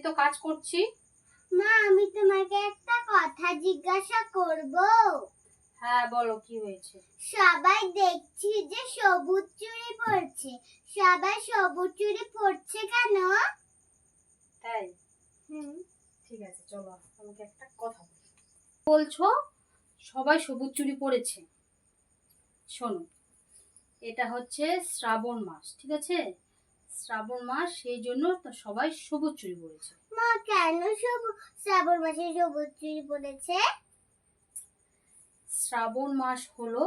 তো কাজ করছি। মা, আমি তোমাকে একটা কথা জিজ্ঞাসা করব। হ্যাঁ বলো, কি হয়েছে? সবাই দেখছি যে সবুজ চুড়ি পরছে, সবাই সবুজ চুড়ি পরছে কেন? তাই? হুম। ঠিক আছে, চলো আমাকে একটা কথা বলছো সবাই সবুজ চুড়ি পরেছে। শোনো, এটা হচ্ছে শ্রাবণ মাস, ঠিক আছে? শ্রাবণ মাস, সেই জন্য তো সবাই সবুজ চুড়ি পরেছে। মা, কেন শ্রাবণ মাসে সবুজ চুড়ি পরেছে? শ্রাবণ মাস হলো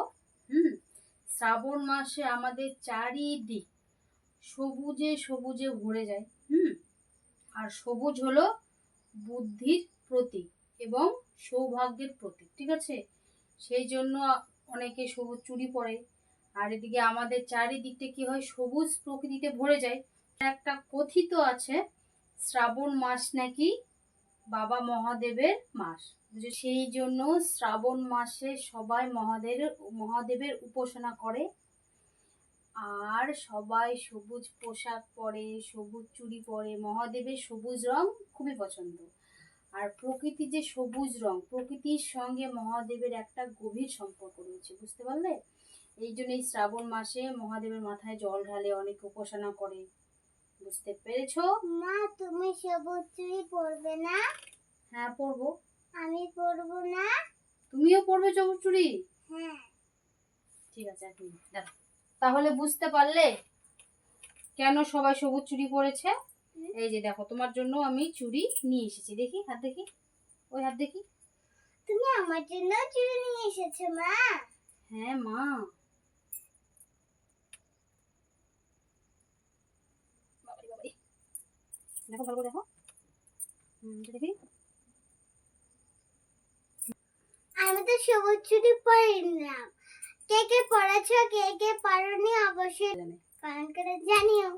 শ্রাবণ মাসে আমাদের চারিদিক সবুজে সবুজে ভরে যায়। আর সবুজ হলো বুদ্ধির প্রতীক এবং সৌভাগ্যের প্রতীক, ঠিক আছে? সেই জন্য অনেকে সবুজ চুড়ি পরে। আর এদিকে আমাদের চারিদিকটা কি হয়, সবুজ প্রকৃতিতে ভরে যায়। একটা কথিত আছে, শ্রাবণ মাস নাকি বাবা মহাদেবের মাস। সেই জন্য শ্রাবণ মাসে সবাই মহাদেবের উপাসনা করে। আর সবাই সবুজ পোশাক পরে, সবুজ চুড়ি পরে। মহাদেবের সবুজ রং খুবই পছন্দ। আর প্রকৃতি যে সবুজ রং, প্রকৃতির সঙ্গে মহাদেবের একটা গভীর সম্পর্ক রয়েছে, বুঝতে পারলে? এই জন্য এই শ্রাবণ মাসে মহাদেবের মাথায় জল ঢালে, অনেক উপাসনা করে। বুঝতে পেরেছো? মা, তুমি সবুজ চুড়ি পরবে না? হ্যাঁ পরবো। আমি পরবো না? তুমিও পরবে সবুজ চুড়ি? হ্যাঁ। ঠিক আছে, এক মিনিট দাঁড়াও। তাহলে বুঝতে পারলে কেন সবাই সবুজ চুড়ি পরেছে? এই যে দেখো, তোমার জন্য আমি চুড়ি নিয়ে এসেছি। দেখি, হাত দেখি, ওই হাত দেখি। তুমি আমার জন্য চুড়ি নিয়ে এসেছো মা? হ্যাঁ মা। দেখো ভালো করে দেখো। দেখি। আমি তো সবুজ চুড়ি পরিলাম। কে কে পরেছো, কে কে পরনি, অবশ্যই কমেন্ট করে জানিও।